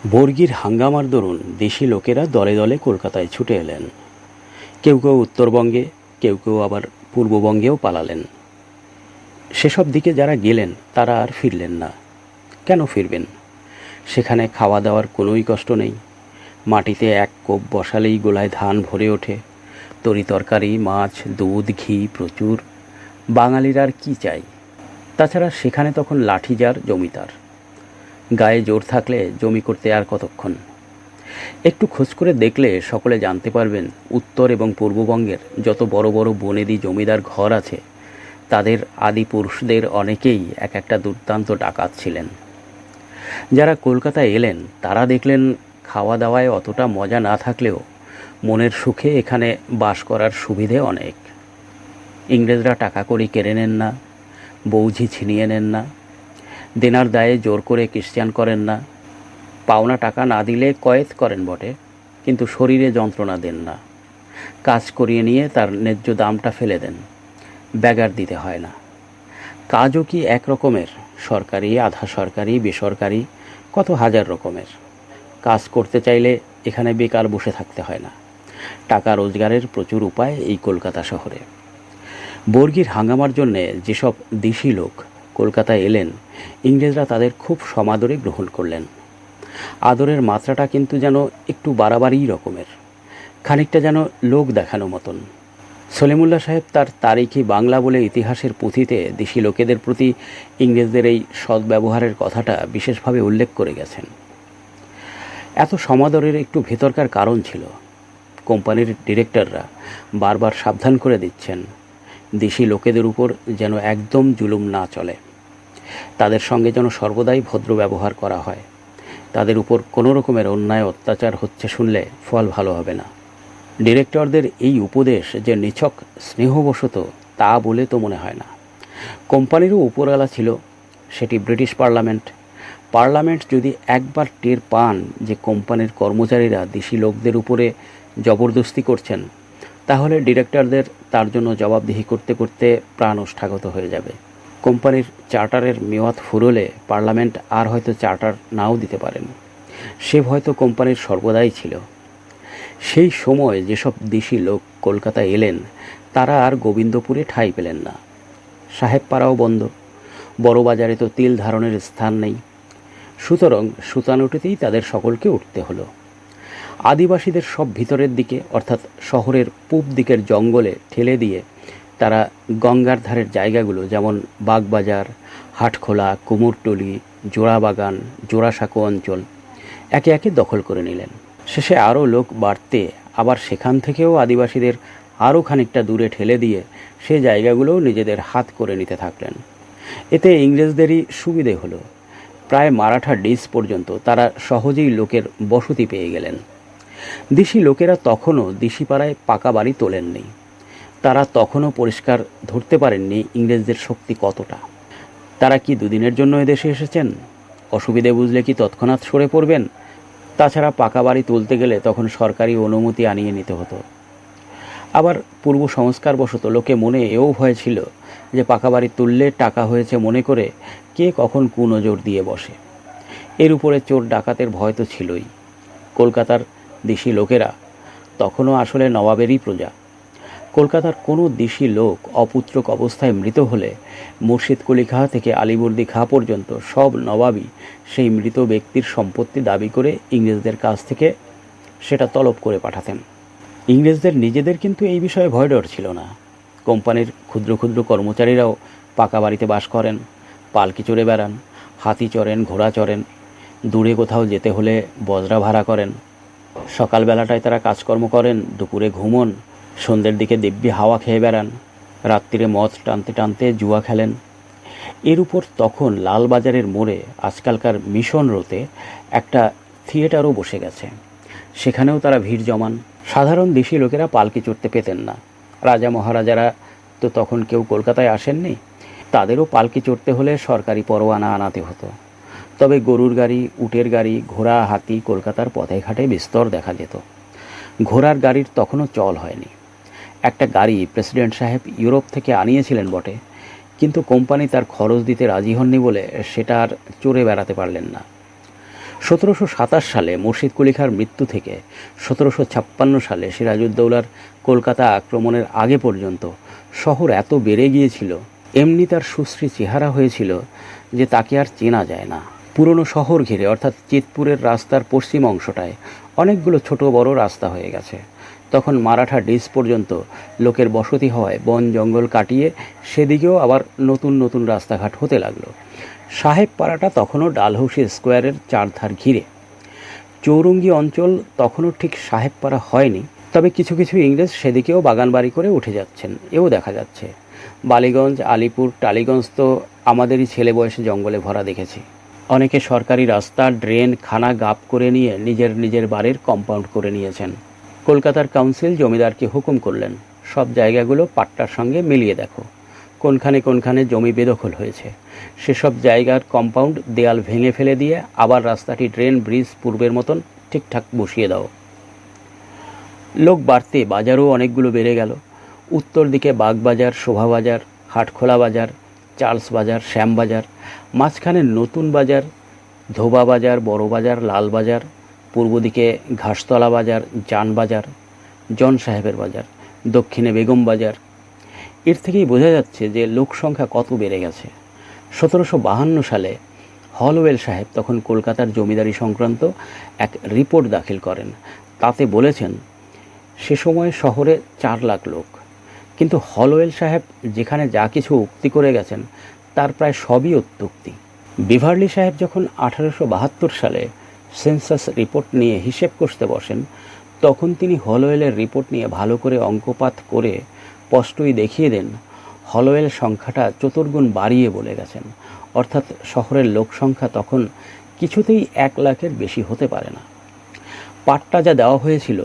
বর্গির হাঙ্গামার দরুন দেশি লোকেরা দলে দলে কলকাতায় ছুটে এলেন। কেউ কেউ উত্তরবঙ্গে, কেউ কেউ আবার পূর্ববঙ্গেও পালালেন। সেসব দিকে যারা গেলেন তারা আর ফিরলেন না। কেন ফিরবেন? সেখানে খাওয়া দাওয়ার কোনোই কষ্ট নেই। মাটিতে এক কোপ বসালেই গোলায় ধান ভরে ওঠে। তরি তরকারি, মাছ, দুধ, ঘি প্রচুর। বাঙালির আর কী চাই? তাছাড়া সেখানে তখন লাঠিজার জমিদার। গায়ে জোর থাকলে জমি করতে আর কতক্ষণ? একটু খোঁজ করে দেখলে সকলে জানতে পারবেন, উত্তর এবং পূর্ববঙ্গের যত বড় বড় বনেদি জমিদার ঘর আছে তাদের আদি পুরুষদের অনেকেই এক একটা দুর্দান্ত ডাকাত ছিলেন। যারা কলকাতায় এলেন তারা দেখলেন খাওয়া দাওয়ায় অতটা মজা না থাকলেও মনের সুখে এখানে বাস করার সুবিধে অনেক। ইংরেজরা টাকা কড়ি কেড়ে নেন না, বৌঝি ছিনিয়ে নেন না, দেনার দায়ে জোর করে ক্রিশ্চান করেন না, পাওনা টাকা না দিলে কয়েত করেন বটে, কিন্তু শরীরে যন্ত্রণা দেন না। কাজ করিয়ে নিয়ে তার ন্যায্য দামটা ফেলে দেন, ব্যাগার দিতে হয় না। কাজও কি এক রকমের? সরকারি, আধা সরকারি, বেসরকারি, কত হাজার রকমের। কাজ করতে চাইলে এখানে বেকার বসে থাকতে হয় না। টাকা রোজগারের প্রচুর উপায় এই কলকাতা শহরে। বর্গির হাঙ্গামার জন্যে যেসব দেশি লোক কলকাতায় এলেন, ইংরেজরা তাদের খুব সমাদরে গ্রহণ করলেন। আদরের মাত্রাটা কিন্তু যেন একটু বাড়াবাড়িই রকমের, খানিকটা যেন লোক দেখানো মতন। সলিমুল্লাহ সাহেব তার তারিখি বাংলা বলে ইতিহাসের পুঁথিতে দেশি লোকেদের প্রতি ইংরেজদের এই সদ্ব্যবহারের কথাটা বিশেষভাবে উল্লেখ করে গেছেন। এত সমাদরের একটু ভেতরকার কারণ ছিল। কোম্পানির ডিরেক্টররা বারবার সাবধান করে দিচ্ছেন, দেশি লোকেদের উপর যেন একদম জুলুম না চলে, তাদের সঙ্গে যেন সর্বদাই ভদ্র ব্যবহার করা হয়। তাদের উপর কোনো রকমের অন্যায় অত্যাচার হচ্ছে শুনলে ফল ভালো হবে না। ডিরেক্টরদের এই উপদেশ যে নিছক স্নেহবশত তা বলে তো মনে হয় না। কোম্পানিরও উপরওয়ালা ছিল, সেটি ব্রিটিশ পার্লামেন্ট। পার্লামেন্ট যদি একবার টের পান যে কোম্পানির কর্মচারীরা দেশি লোকদের উপরে জবরদস্তি করছেন, তাহলে ডিরেক্টরদের তার জন্য জবাবদিহি করতে করতে প্রাণ ওষ্ঠাগত হয়ে যাবে। কোম্পানির চার্টারের মেয়াদ ফুরোলে পার্লামেন্ট আর হয়তো চার্টার নাও দিতে পারেন। সে হয়তো কোম্পানির সর্বদাই ছিল। সেই সময় যেসব দেশি লোক কলকাতায় এলেন তারা আর গোবিন্দপুরে ঠাঁই পেলেন না। সাহেবপাড়াও বন্ধ, বড় বাজারে তো তিল ধারণের স্থান নেই। সুতরাং সুতানুটিতেই তাদের সকলকে উঠতে হলো। আদিবাসীদের সব ভিতরের দিকে, অর্থাৎ শহরের পূব দিকের জঙ্গলে ঠেলে দিয়ে তারা গঙ্গার ধারের জায়গাগুলো যেমন বাগবাজার, হাটখোলা, কুমোরটুলি, জোড়াবাগান, জোড়াসাঁকো অঞ্চল একে একে দখল করে নিলেন। শেষে আরও লোক বাড়তে আবার সেখান থেকেও আদিবাসীদের আরও খানিকটা দূরে ঠেলে দিয়ে সে জায়গাগুলোও নিজেদের হাত করে নিতে থাকলেন। এতে ইংরেজদেরই সুবিধে হলো। প্রায় মারাঠা ডিস পর্যন্ত তারা সহজেই লোকের বসতি পেয়ে গেলেন। দেশি লোকেরা তখনও দেশিপাড়ায় পাকা বাড়ি তোলেননি। তারা তখনও পরিষ্কার ধরতে পারেননি ইংরেজদের শক্তি কতটা। তারা কি দুদিনের জন্য এদেশে এসেছেন? অসুবিধে বুঝলে কি তৎক্ষণাৎ সরে পড়বেন? তাছাড়া পাকা বাড়ি তুলতে গেলে তখন সরকারি অনুমতি আনিয়ে নিতে হতো। আবার পূর্ব সংস্কারবশত লোকে মনে এও ভয় ছিল যে পাকা বাড়ি তুললে টাকা হয়েছে মনে করে কে কখন কুনজর দিয়ে বসে। এর উপরে চোর ডাকাতের ভয় তো ছিলই। কলকাতার দেশি লোকেরা তখনও আসলে নবাবেরই প্রজা। কলকাতার কোনো দেশি লোক অপুত্রক অবস্থায় মৃত হলে মুর্শিদকুলি খাঁ থেকে আলিবর্দি খাঁ পর্যন্ত সব নবাবই সেই মৃত ব্যক্তির সম্পত্তি দাবি করে ইংরেজদের কাছ থেকে সেটা তলব করে পাঠাতেন। ইংরেজদের নিজেদের কিন্তু এই বিষয়ে ভয় ডর ছিল না। কোম্পানির ক্ষুদ্র ক্ষুদ্র কর্মচারীরাও পাকা বাড়িতে বাস করেন, পালকি চড়ে বেড়ান, হাতি চড়েন, ঘোড়া চড়েন, দূরে কোথাও যেতে হলে বজরা ভাড়া করেন। সকালবেলাটায় তারা কাজকর্ম করেন, দুপুরে ঘুমন, সন্ধ্যের দিকে দিব্যি হাওয়া খেয়ে বেড়ান, রাত্রিরে মদ টানতে টানতে জুয়া খেলেন। এর উপর তখন লালবাজারের মোড়ে আজকালকার মিশন রোতে একটা থিয়েটারও বসে গেছে, সেখানেও তারা ভিড় জমান। সাধারণ দেশি লোকেরা পালকি চড়তে পেতেন না। রাজা মহারাজারা তো তখন কেউ কলকাতায় আসেননি, তাদেরও পালকি চড়তে হলে সরকারি পরোয়ানা আনাতে হতো। তবে গরুর গাড়ি, উটের গাড়ি, ঘোড়া, হাতি কলকাতার পথে ঘাটে বিস্তর দেখা যেত। ঘোড়ার গাড়ির তখনও চল হয়নি। একটা গাড়ি প্রেসিডেন্ট সাহেব ইউরোপ থেকে আনিয়েছিলেন বটে, কিন্তু কোম্পানি তার খরচ দিতে রাজি হননি বলে সেটা আর চড়ে বেড়াতে পারলেন না। 1727 সালে মুর্শিদ কুলি খাঁর মৃত্যু থেকে 1756 সালে সিরাজউদ্দৌলার কলকাতা আক্রমণের আগে পর্যন্ত শহর এত বেড়ে গিয়েছিল, এমনি তার সুশ্রী চেহারা হয়েছিল যে তাকে আর চেনা যায় না। পুরনো শহর ঘিরে অর্থাৎ চিতপুরের রাস্তার পশ্চিম অংশটায় অনেকগুলো ছোট বড় রাস্তা হয়ে গেছে। তখন মারাঠা ডিস পর্যন্ত লোকের বসতি হওয়ায় বন জঙ্গল কাটিয়ে সেদিকেও আবার নতুন নতুন রাস্তাঘাট হতে লাগলো। সাহেব পাড়াটা তখনও ডালহৌসি স্কোয়ারের চারধার ঘিরে। চৌরঙ্গি অঞ্চল তখনও ঠিক সাহেব পাড়া হয়নি, তবে কিছু কিছু ইংরেজ সেদিকেও বাগান বাড়ি করে উঠে যাচ্ছেন, এও দেখা যাচ্ছে। বালিগঞ্জ, আলিপুর, টালিগঞ্জ তো আমাদেরই ছেলে বয়সে জঙ্গলে ভরা দেখেছি। অনেকে সরকারি রাস্তা, ড্রেন, খানা গাপ করে নিয়ে নিজের নিজের বাড়ির কম্পাউন্ড করে নিয়েছেন। কলকাতার কাউন্সিল জমিদারকে হুকুম করলেন, সব জায়গাগুলো পাট্টার সঙ্গে মিলিয়ে দেখো, কোনখানে কোনখানে জমি বেদখল হয়েছে। সেসব জায়গার কম্পাউন্ড দেয়াল ভেঙে ফেলে দিয়ে আবার রাস্তাটি, ড্রেন, ব্রিজ পূর্বের মতন ঠিকঠাক বসিয়ে দাও। লোক বাড়তে বাজারও অনেকগুলো বেড়ে গেল। উত্তর দিকে বাগবাজার, শোভাবাজার, হাটখোলা বাজার, চার্লস বাজার, শ্যাম বাজার, মাঝখানে নতুন বাজার, ধোবা বাজার, বড় বাজার, লাল বাজার, পূর্ব দিকে ঘাসতলা বাজার, জান বাজার, জন সাহেবের বাজার, দক্ষিণে বেগম বাজার। এর থেকেই বোঝা যাচ্ছে যে লোক সংখ্যা কত বেড়ে গেছে। 1752 সালে হলওয়েল সাহেব তখন কলকাতার জমিদারি সংক্রান্ত এক রিপোর্ট দাখিল করেন। তাতে বলেছেন সে সময় শহরে 4 লাখ লোক, কিন্তু হলওয়েল সাহেব যেখানে যা কিছু উক্তি করে গেছেন তার প্রায় সবই অত্যুক্তি। বিভারলি সাহেব যখন 1872 সালে সেন্সাস রিপোর্ট নিয়ে হিসেব কষতে বসেন, তখন তিনি হলওয়েলের রিপোর্ট নিয়ে ভালো করে অঙ্কপাত করে স্পষ্টই দেখিয়ে দেন হলওয়েল সংখ্যাটা চতুর্গুণ বাড়িয়ে বলে গেছেন। অর্থাৎ শহরের লোক সংখ্যা তখন কিছুতেই 1 লাখের বেশি হতে পারে না। পাট্টা যা দেওয়া হয়েছিল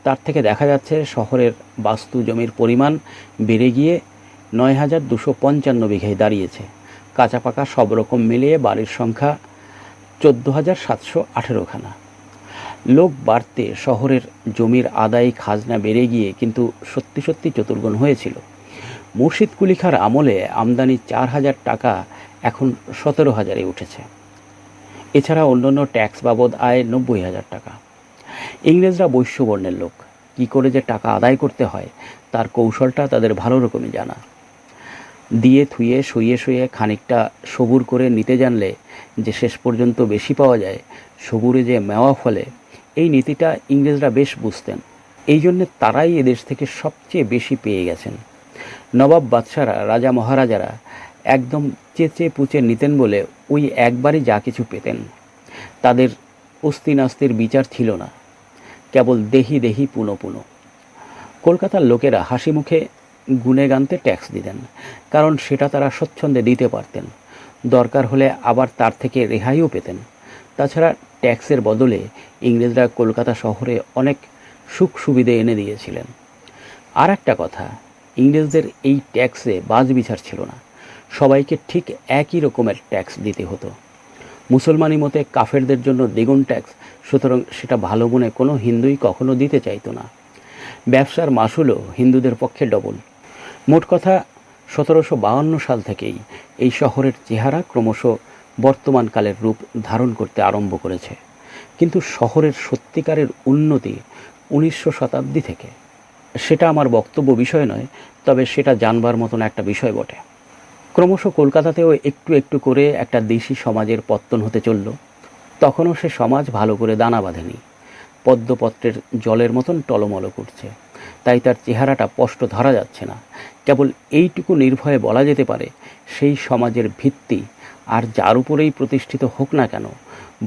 তার থেকে দেখা যাচ্ছে শহরের বাস্তু জমির পরিমাণ বেড়ে গিয়ে 9,255 বিঘায় দাঁড়িয়েছে। কাঁচা পাকা সব রকম মিলিয়ে বাড়ির সংখ্যা 14,718 খানা। লোক বাড়তে শহরের জমির আদায় খাজনা বেড়ে গিয়ে কিন্তু সত্যি সত্যি চতুর্গুণ হয়েছিল। মুর্শিদ কুলি খাঁর আমলে আমদানি 4,000 টাকা এখন 17,000-এ উঠেছে। এছাড়া অন্যান্য ট্যাক্স বাবদ আয় 90,000 টাকা। ইংরেজরা বৈশ্যবর্ণের লোক, কি করে যে টাকা আদায় করতে হয় তার কৌশলটা তাদের ভালো রকমই জানা। দিয়ে থুয়ে শুয়ে শুয়ে খানিকটা সবুর করে নিতে জানলে যে শেষ পর্যন্ত বেশি পাওয়া যায়, সবুরে যে মেওয়া ফলে, এই নীতিটা ইংরেজরা বেশ বুঝতেন। এই জন্যে তারাই এদেশ থেকে সবচেয়ে বেশি পেয়ে গেছেন। নবাব বাদশারা, রাজা মহারাজারা একদম চেঁচে পুচে নিতেন বলে ওই একবারই যা কিছু পেতেন। তাদের অস্তি নাস্তির বিচার ছিল না, কেবল দেহি দেহি পুনো পুনো। কলকাতার লোকেরা হাসি মুখে গুনে গানতে ট্যাক্স দিতেন, কারণ সেটা তারা স্বচ্ছন্দে দিতে পারতেন। দরকার হলে আবার তার থেকে রেহাইও পেতেন। তাছাড়া ট্যাক্সের বদলে ইংরেজরা কলকাতা শহরে অনেক সুখ সুবিধে এনে দিয়েছিলেন। আর একটা কথা, ইংরেজদের এই ট্যাক্সে বাজ বিচার ছিল না, সবাইকে ঠিক একই রকমের ট্যাক্স দিতে হতো। মুসলমানি মতে কাফেরদের জন্য দ্বিগুণ ট্যাক্স, সুতরাং সেটা ভালো মনে কোনো হিন্দুই কখনো দিতে চাইতো না। ব্যবসার মাসুলও হিন্দুদের পক্ষে ডবল। মোট কথা 1752 সাল থেকেই এই শহরের চেহারা ক্রমশ বর্তমানকালের রূপ ধারণ করতে আরম্ভ করেছে। কিন্তু শহরের সত্যিকারের উন্নতি 1900 শতাব্দী থেকে। সেটা আমার বক্তব্য বিষয় নয়, তবে সেটা জানবার মতন একটা বিষয় বটে। ক্রমশ কলকাতাতেও একটু একটু করে একটা দেশি সমাজের পত্তন হতে চলল। তখনও সে সমাজ ভালো করে দানা বাঁধেনি, পদ্মপত্রের জলের মতন টলমল করছে। তাই তার চেহারাটা স্পষ্ট ধরা যাচ্ছে না। কেবল এইটুকু নির্ভয়ে বলা যেতে পারে, সেই সমাজের ভিত্তি আর যার উপরেই প্রতিষ্ঠিত হোক না কেন,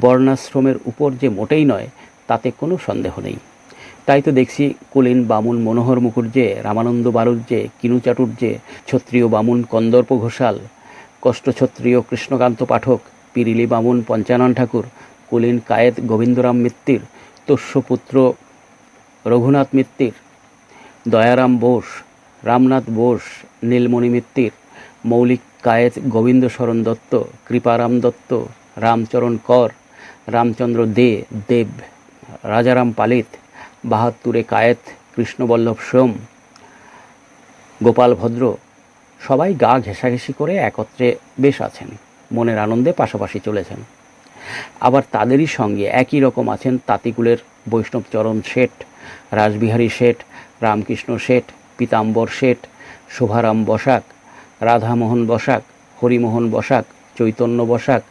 বর্ণাশ্রমের উপর যে মোটেই নয় তাতে কোনো সন্দেহ নেই। তাই তো দেখছি কুলীন বামুন মনোহর মুখুজ্জে, রামানন্দ বাড়ুজ্জে, কিনু চাটুর্যে, ক্ষত্রিয় বামুন কন্দর্প ঘোষাল, কষ্টক্ষত্রিয় কৃষ্ণকান্ত পাঠক, পিরিলি বামুন পঞ্চানন ঠাকুর, কুলীন কায়েত গোবিন্দরাম মিত্তির, তস্যপুত্র রঘুনাথ মিত্তির, দয়ারাম বোস, রামনাথ বোস, নীলমণি মিত্তির, মৌলিক কায়েত গোবিন্দশরণ দত্ত, কৃপারাম দত্ত, রামচরণ কর, রামচন্দ্র দেব, রাজারাম পালিত, বাহাত্তরে কায়েত, কৃষ্ণবল্লভ সোম, গোপাল ভদ্র, সবাই গা ঘেঁষাঘেঁষি করে একত্রে বেশ আছেন, মনের আনন্দে পাশাপাশি চলেছেন। আবার তাদেরই সঙ্গে একই রকম আছেন তাঁতিকুলের বৈষ্ণবচরণ শেঠ, রাসবিহারী শেঠ, রামকৃষ্ণ শেঠ, পীতাম্বর শেঠ, শোভারাম বসাক, রাধামোহন বসাক, হরিমোহন বসাক, চৈতন্য বসাক,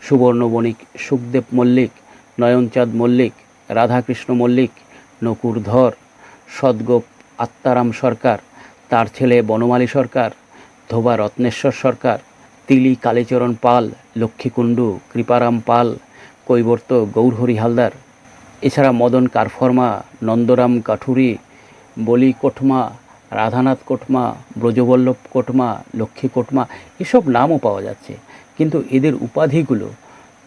সুবর্ণ বণিক সুখদেব মল্লিক, নয়নচাঁদ মল্লিক, রাধাকৃষ্ণ মল্লিক, নকুর ধর, সদ্গোপ আত্মারাম সরকার, তার ছেলে বনমালী সরকার, ধোবা রত্নেশ্বর সরকার, তিলি কালীচরণ পাল, লক্ষ্মীকুণ্ডু কৃপারাম পাল, কৈবর্ত গৌরহরি হালদার, এছাড়া মদন কারফর্মা, নন্দরাম কাঠুরি, বলি কোটমা, রাধানাথ কোটমা, ব্রজবল্লভ কোটমা, লক্ষ্মী কোটমা, এসব নামও পাওয়া যাচ্ছে। কিন্তু এদের উপাধিগুলো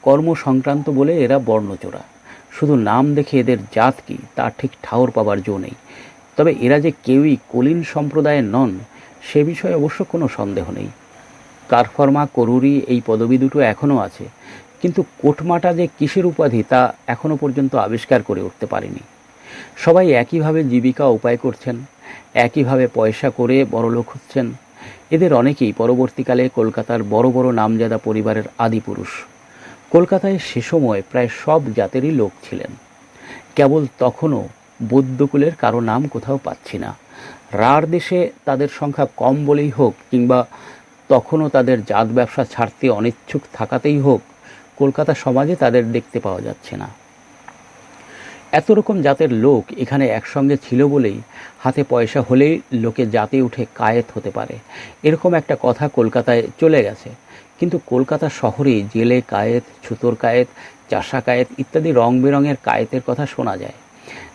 কর্মসংক্রান্ত বলে এরা বর্ণচোরা। শুধু নাম দেখে এদের জাত কি তা ঠিক ঠাউর পাবার জো নেই। তবে এরা যে কেউই কলিন সম্প্রদায়ের নন সে বিষয়ে অবশ্য কোনো সন্দেহ নেই। কারফর্মা, করুরি এই পদবি দুটো এখনও আছে, কিন্তু কোটমাটা যে কিসের উপাধি তা এখনও পর্যন্ত আবিষ্কার করে উঠতে পারেনি। সবাই একইভাবে জীবিকা উপায় করছেন, একইভাবে পয়সা করে বড়লোক হচ্ছেন। এদের অনেকেই পরবর্তীকালে কলকাতার বড় বড় নামজাদা পরিবারের আদিপুরুষ। কলকাতায় সে সময় প্রায় সব জাতেরই লোক ছিলেন। কেবল তখনও বৌদ্ধকুলের কারো নাম কোথাও পাচ্ছি না। রাঢ় দেশে তাদের সংখ্যা কম বলেই হোক, কিংবা তখনও তাদের জাত ব্যবসা ছাড়তে অনিচ্ছুক থাকাতেই হোক, কলকাতা সমাজে তাদের দেখতে পাওয়া যাচ্ছে না। এত রকম জাতের লোক এখানে একসঙ্গে ছিল বলেই হাতে পয়সা হলেই লোকে জাতে উঠে কায়েত হতে পারে, এরকম একটা কথা কলকাতায় চলে গেছে। কিন্তু কলকাতা শহরে জেলে কায়েত, ছুতোর কায়েত, চাষা কায়েত ইত্যাদি রং বেরঙের কায়েতের কথা শোনা যায়।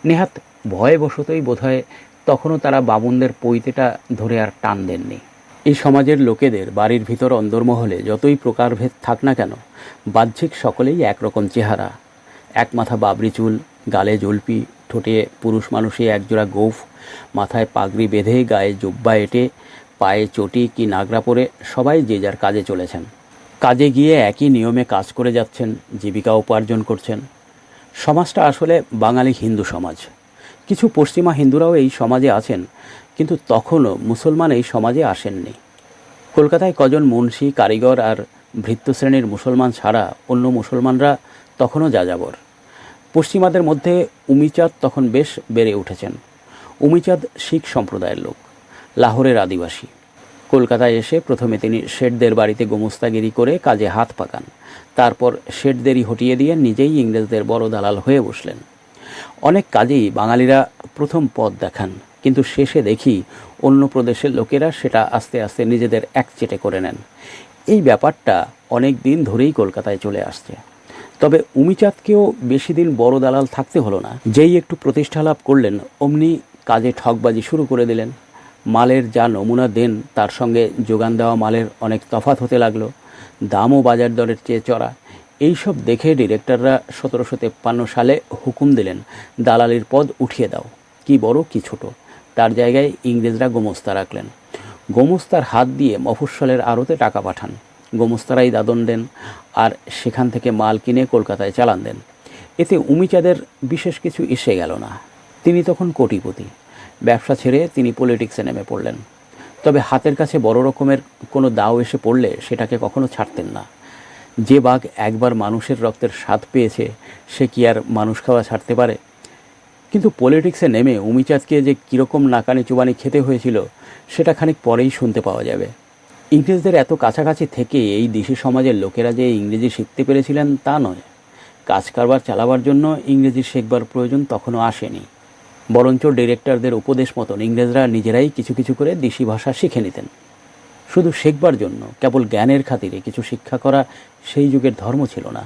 নেহাত ভয়বশতই বোধহয় তখনও তারা বামুনদের পৈতেটা ধরে আর টান দেননি। এই সমাজের লোকেদের বাড়ির ভিতর অন্দরমহলে যতই প্রকারভেদ থাক না কেন, বাহ্যিক সকলেই একরকম চেহারা। এক মাথা বাবরি চুল, গালে জলপি, ঠোঁটে পুরুষ মানুষে একজোড়া গোঁফ, মাথায় পাগড়ি বেঁধে, গায়ে জুব্বা এঁটে, পায়ে চটি কি নাগরা পরে সবাই যে যার কাজে চলেছেন। কাজে গিয়ে একই নিয়মে কাজ করে যাচ্ছেন, জীবিকা উপার্জন করছেন। সমাজটা আসলে বাঙালি হিন্দু সমাজ। কিছু পশ্চিমা হিন্দুরাও এই সমাজে আছেন, কিন্তু তখনও মুসলমান এই সমাজে আসেননি। কলকাতায় কজন মুন্সি, কারিগর আর ভৃত্য শ্রেণীর মুসলমান ছাড়া অন্য মুসলমানরা তখনও যাযাবর। পশ্চিমাদের মধ্যে উমিচাঁদ তখন বেশ বেড়ে উঠেছেন। উমিচাঁদ শিখ সম্প্রদায়ের লোক, লাহোরের আদিবাসী। কলকাতায় এসে প্রথমে তিনি শেঠদের বাড়িতে গোমস্তাগিরি করে কাজে হাত পাকান। তারপর শেঠদেরই হটিয়ে দিয়ে নিজেই ইংরেজদের বড় দালাল হয়ে বসলেন। অনেক কাজেই বাঙালিরা প্রথম পথ দেখান, কিন্তু শেষে দেখি অন্য প্রদেশের লোকেরা সেটা আস্তে আস্তে নিজেদের একচেটে করে নেন। এই ব্যাপারটা অনেক দিন ধরেই কলকাতায় চলে আসছে। তবে উমিচাঁদকেও বেশি দিন বড় দালাল থাকতে হলো না। যেই একটু প্রতিষ্ঠা লাভ করলেন অমনি কাজে ঠকবাজি শুরু করে দিলেন। মালের যা নমুনা দেন তার সঙ্গে যোগান দেওয়া মালের অনেক তফাৎ হতে লাগলো, দামও বাজার দরের চেয়ে চড়া। এইসব দেখে ডিরেক্টররা 1753 সালে হুকুম দিলেন, দালালির পদ উঠিয়ে দাও, কি বড় কি ছোট। তার জায়গায় ইংরেজরা গোমস্তা রাখলেন। গোমস্তার হাত দিয়ে মফস্বলের আড়তে টাকা পাঠান, গোমস্তারাই দাদন দেন, আর সেখান থেকে মাল কিনে কলকাতায় চালান দেন। এতে উমিচাঁদের বিশেষ কিছু এসে গেল না। তিনি তখন কোটিপতি। ব্যবসা ছেড়ে তিনি পলিটিক্সে নেমে পড়লেন। তবে হাতের কাছে বড় রকমের কোনো দাও এসে পড়লে সেটাকে কখনো ছাড়তেন না। যে বাঘ একবার মানুষের রক্তের স্বাদ পেয়েছে সে কি আর মানুষ খাওয়া ছাড়তে পারে? কিন্তু পলিটিক্সে নেমে উমিচাঁদকে যে কীরকম নাকানি চুবানি খেতে হয়েছিল সেটা খানিক পরেই শুনতে পাওয়া যাবে। ইংরেজদের এত কাছাকাছি থেকে এই দেশি সমাজের লোকেরা যে ইংরেজি শিখতে পেরেছিলেন তা নয়। কাজ কারবার চালাবার জন্য ইংরেজি শেখবার প্রয়োজন তখনও আসেনি। বরঞ্চ ডিরেক্টরদের উপদেশ মতন ইংরেজরা নিজেরাই কিছু কিছু করে দেশি ভাষা শিখে নিতেন। শুধু শেখবার জন্য, কেবল জ্ঞানের খাতিরে কিছু শিক্ষা করা সেই যুগের ধর্ম ছিল না।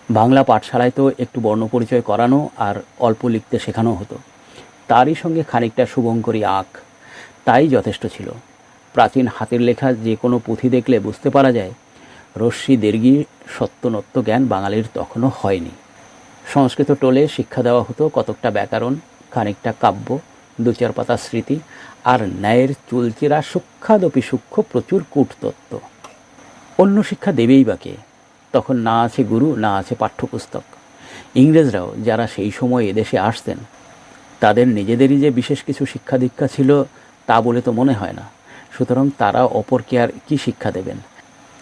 বাংলা পাঠশালায় তো একটু বর্ণপরিচয় করানো আর অল্প লিখতে শেখানো হতো, তারই সঙ্গে খানিকটা শুভঙ্করী আঁক, তাই যথেষ্ট ছিল। প্রাচীন হাতের লেখা যে কোনো পুঁথি দেখলে বুঝতে পারা যায় রশ্মি দীর্ঘি সত্যনত্ব জ্ঞান বাঙালির তখনও হয়নি। সংস্কৃত টোলে শিক্ষা দেওয়া হতো কতকটা ব্যাকরণ, খানিকটা কাব্য, দু চার পাতা স্মৃতি, আর ন্যায়ের চুলচেরা সূক্ষ্মাদপি সূক্ষ্ম প্রচুর কূটতত্ত্ব। অন্য শিক্ষা দেবেই বা কে? তখন না আছে গুরু, না আছে পাঠ্যপুস্তক। ইংরেজরাও যারা সেই সময় এদেশে আসতেন তাদের নিজেদেরই যে বিশেষ কিছু শিক্ষা দীক্ষা ছিল তা বলে তো মনে হয় না। সুতরাং তারা অপরকে আর কী শিক্ষা দেবেন?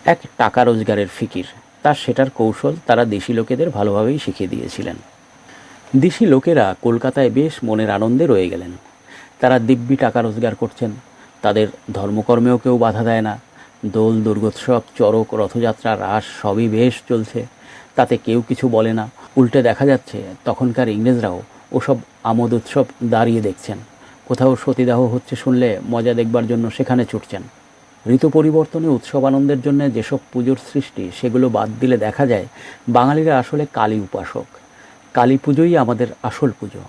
এক টাকা রোজগারের ফিকির, তার সেটার কৌশল তারা দেশি লোকেদের ভালোভাবেই শিখিয়ে দিয়েছিলেন। দেশি লোকেরা কলকাতায় বেশ মনের আনন্দে রয়ে গেলেন। তারা দিব্যি টাকা রোজগার করছেন, তাদের ধর্মকর্মেও কেউ বাধা দেয় না। দোল, দুর্গোৎসব, চড়ক, রথযাত্রা, রাস সবই বেশ চলছে, তাতে কেউ কিছু বলে না। উল্টে দেখা যাচ্ছে তখনকার ইংরেজরাও ওসব আমোদ উৎসব দাঁড়িয়ে দেখছেন। কোথাও সতীদাহ হচ্ছে শুনলে মজা দেখবার জন্য সেখানে ছুটছেন। ঋতু পরিবর্তনে উৎসব আনন্দের জন্য যেসব পুজোর সৃষ্টি, সেগুলো বাদ দিলে দেখা যায় বাঙালিরা আসলে কালী উপাসক। কালী পুজোই আমাদের আসল পুজো।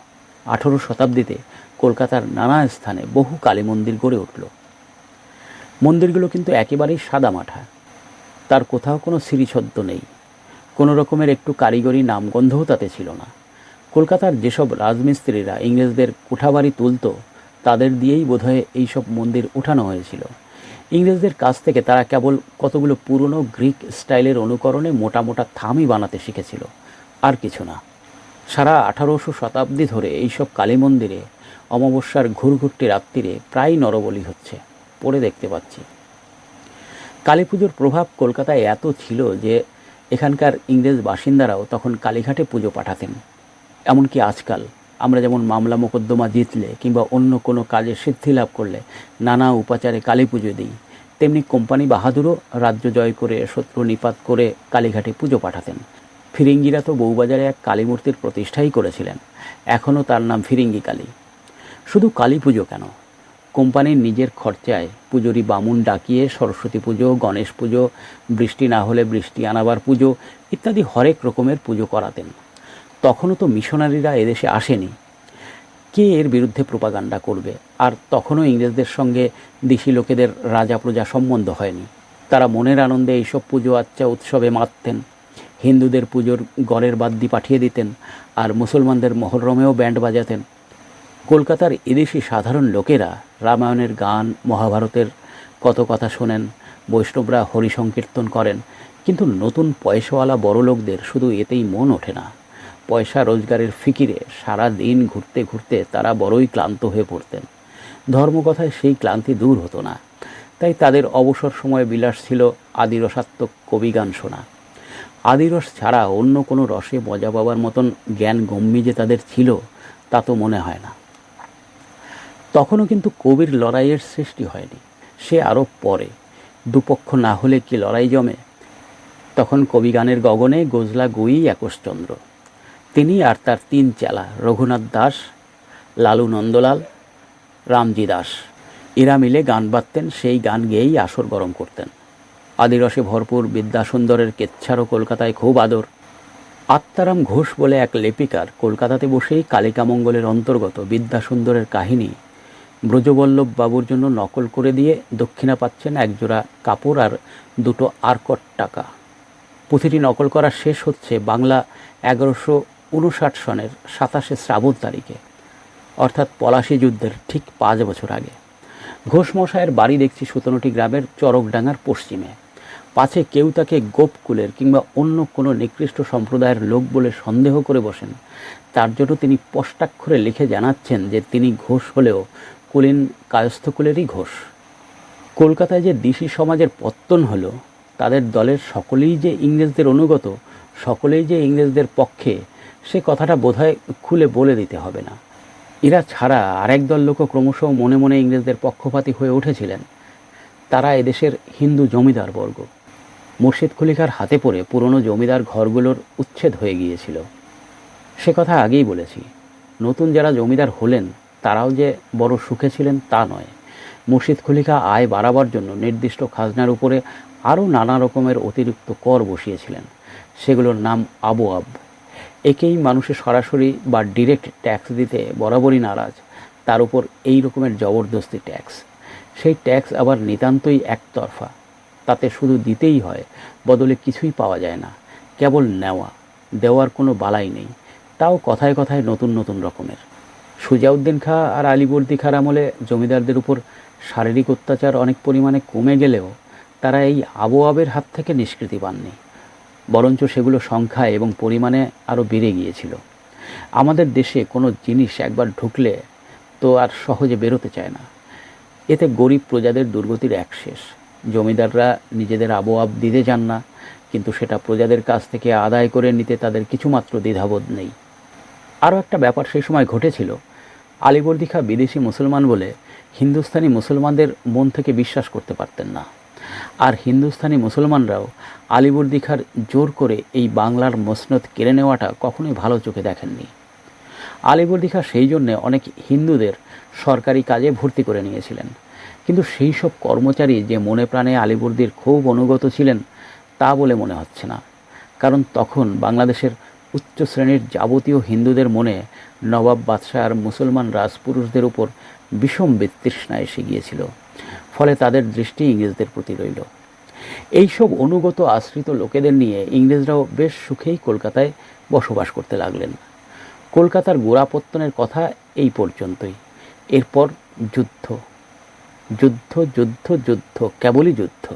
18 শতাব্দীতে কলকাতার নানা স্থানে বহু কালী মন্দির গড়ে উঠল। মন্দিরগুলো কিন্তু একেবারেই সাদামাঠা, তার কোথাও কোনো শ্রীছদ্ম নেই, কোনো রকমের একটু কারিগরি নামগন্ধও তাতে ছিল না। কলকাতার যেসব রাজমিস্ত্রিরা ইংরেজদের কোঠাবাড়ি তুলত, তাদের দিয়েই বোধহয় এইসব মন্দির উঠানো হয়েছিল। ইংরেজদের কাছ থেকে তারা কেবল কতগুলো পুরনো গ্রিক স্টাইলের অনুকরণে মোটা মোটা থামই বানাতে শিখেছিল, আর কিছু না। সারা 18শো শতাব্দী ধরে এইসব কালী মন্দিরে অমাবস্যার ঘুরঘুরটি রাত্রিরে প্রায় নরবলি হচ্ছে, পড়ে দেখতে পাচ্ছি। কালী পুজোর প্রভাব কলকাতায় এত ছিল যে এখানকার ইংরেজ বাসিন্দারাও তখন কালীঘাটে পুজো পাঠাতেন। এমনকি আজকাল আমরা যেমন মামলা মোকদ্দমা জিতলে কিংবা অন্য কোনো কাজে সিদ্ধি লাভ করলে নানা উপাচারে কালী পুজো দিই, তেমনি কোম্পানি বাহাদুরও রাজ্য জয় করে, শত্রু নিপাত করে কালীঘাটে পুজো পাঠাতেন। ফিরিঙ্গিরা তো বউবাজারে এক কালী মূর্তির প্রতিষ্ঠাই করেছিলেন, এখনও তার নাম ফিরিঙ্গি কালী। শুধু কালী পুজো কেন, কোম্পানির নিজের খরচায় পুজোরি বামুন ডাকিয়ে সরস্বতী পুজো, গণেশ পুজো, বৃষ্টি না হলে বৃষ্টি আনাবার পুজো ইত্যাদি হরেক রকমের পুজো করাতেন। তখনও তো মিশনারিরা এদেশে আসেনি, কে এর বিরুদ্ধে প্রোপাগান্ডা করবে? আর তখনও ইংরেজদের সঙ্গে দেশি লোকেদের রাজা প্রজা সম্বন্ধ হয়নি। তারা মনের আনন্দে এইসব পুজো আচ্চা উৎসবে মাততেন। হিন্দুদের পুজোর গড়ের বাদ্যি পাঠিয়ে দিতেন, আর মুসলমানদের মহরমেও ব্যান্ড বাজাতেন। কলকাতার এদেশি সাধারণ লোকেরা রামায়ণের গান, মহাভারতের কত কথা শোনেন, বৈষ্ণবরা হরি সংকীর্তন করেন, কিন্তু নতুন পয়সাওয়ালা বড় লোকদের শুধু এতেই মন ওঠে না। পয়সা রোজগারের ফিকিরে সারা দিন ঘুরতে ঘুরতে তারা বড়ই ক্লান্ত হয়ে পড়তেন। ধর্মকথায় সেই ক্লান্তি দূর হতো না, তাই তাদের অবসর সময়ে বিলাস ছিল আদিরসাত্মক কবিগান শোনা। আদিরস ছাড়া অন্য কোনো রসে মজা পাবার মতন জ্ঞান গম্যি যে তাদের ছিল, তা তো মনে হয় না। তখনও কিন্তু কবির লড়াইয়ের সৃষ্টি হয়নি, সে আরও পরে। দুপক্ষ না হলে কি লড়াই জমে? তখন কবিগানের গগনে গোজলা গুই একশচন্দ্র, তিনি আর তার 3 চেলা রঘুনাথ দাস, লালু নন্দলাল, রামজি দাস, এরা মিলে গান বাঁধতেন। সেই গান গেয়েই আসর গরম করতেন। আদিরসে ভরপুর বিদ্যাসুন্দরের কেচ্ছারও কলকাতায় খুব আদর। আত্মারাম ঘোষ বলে এক লেপিকার কলকাতাতে বসেই কালিকামঙ্গলের অন্তর্গত বিদ্যাসুন্দরের কাহিনী ব্রজবল্লভ বাবুর জন্য নকল করে দিয়ে দক্ষিণা পাচ্ছেন একজোড়া কাপড় আর 2 আরকট টাকা। পুঁথিটি নকল করা শেষ হচ্ছে বাংলা 1159 সনের 27শে শ্রাবণ তারিখে, অর্থাৎ পলাশী যুদ্ধের ঠিক 5 বছর আগে। ঘোষমশায়ের বাড়ি দেখছি সুতনটি গ্রামের চরকডাঙ্গার পশ্চিমে। পাছে কেউ তাকে গোপকুলের কিংবা অন্য কোনো নিকৃষ্ট সম্প্রদায়ের লোক বলে সন্দেহ করে বসেন, তার জন্য তিনি স্পষ্টাক্ষরে লিখে জানাচ্ছেন যে তিনি ঘোষ হলেও কুলীন কায়স্থকুলেরই ঘোষ। কলকাতায় যে দিশি সমাজের পত্তন হলো, তাদের দলের সকলেই যে ইংরেজদের অনুগত, সকলেই যে ইংরেজদের পক্ষে, সে কথাটা বোধহয় খুলে বলে দিতে হবে না। এরা ছাড়া আরেক দল লোকও ক্রমশ মনে মনে ইংরেজদের পক্ষপাতী হয়ে উঠেছিলেন। তারা এদেশের হিন্দু জমিদার বর্গ। মুর্শিদ খলিকার হাতে পড়ে পুরনো জমিদার ঘরগুলোর উচ্ছেদ হয়ে গিয়েছিল, সে কথা আগেই বলেছি। নতুন যারা জমিদার হলেন তারাও যে বড় সুখে ছিলেন তা নয়। মুর্শিদ খলিকা আয় বাড়াবার জন্য নির্দিষ্ট খাজনার উপরে আরও নানা রকমের অতিরিক্ত কর বসিয়েছিলেন, সেগুলোর নাম আবওয়াব। একেই মানুষের সরাসরি বা ডিরেক্ট ট্যাক্স দিতে বরাবরই নারাজ, তার উপর এই রকমের জবরদস্তি ট্যাক্স। সেই ট্যাক্স আবার নিতান্তই একতরফা, তাতে শুধু দিতেই হয়, বদলে কিছুই পাওয়া যায় না, কেবল নেওয়া। দেওয়ার কোনো বালাই নেই, তাও কথায় কথায় নতুন নতুন রকমের। সুজাউদ্দিন খাঁ আর আলীবর্দী খাঁর আমলে জমিদারদের উপর শারীরিক অত্যাচার অনেক পরিমাণে কমে গেলেও তারা এই আবওয়াবের হাত থেকে নিষ্কৃতি পাননি, বরঞ্চ সেগুলো সংখ্যায় এবং পরিমাণে আরও বেড়ে গিয়েছিল। আমাদের দেশে কোনো জিনিস একবার ঢুকলে তো আর সহজে বেরোতে চায় না। এতে গরিব প্রজাদের দুর্গতির এক শেষ। জমিদাররা নিজেদের আবওয়াব দিতে চান না, কিন্তু সেটা প্রজাদের কাছ থেকে আদায় করে নিতে তাদের কিছুমাত্র দ্বিধাবোধ নেই। আরও একটা ব্যাপার সেই সময় ঘটেছিল। আলীবর্দী খাঁ বিদেশি মুসলমান বলে হিন্দুস্তানি মুসলমানদের মন থেকে বিশ্বাস করতে পারতেন না, আর হিন্দুস্তানি মুসলমানরাও আলীবর্দী খাঁর জোর করে এই বাংলার মসনদ কেড়ে নেওয়াটা কখনোই ভালো চোখে দেখেননি। আলীবর্দী খাঁ সেই জন্যে অনেক হিন্দুদের সরকারি কাজে ভর্তি করে নিয়েছিলেন, কিন্তু সেই সব কর্মচারী যে মনে প্রাণে আলীবর্দীর খুব অনুগত ছিলেন তা বলে মনে হচ্ছে না, কারণ তখন বাংলাদেশের উচ্চ শ্রেণীর যাবতীয় হিন্দুদের মনে নবাব বাদশাহ আর মুসলমান রাজপুরুষদের উপর বিষম বিতৃষ্ণা এসে গিয়েছিল, ফলে তাদের দৃষ্টি ইংরেজদের প্রতি রইল। এইসব অনুগত আশ্রিত লোকেদের নিয়ে ইংরেজরাও বেশ সুখেই কলকাতায় বসবাস করতে লাগলেন। কলকাতার গোড়াপত্তনের কথা এই পর্যন্তই। এরপর যুদ্ধ যুদ্ধ যুদ্ধ যুদ্ধ, কেবলই যুদ্ধ।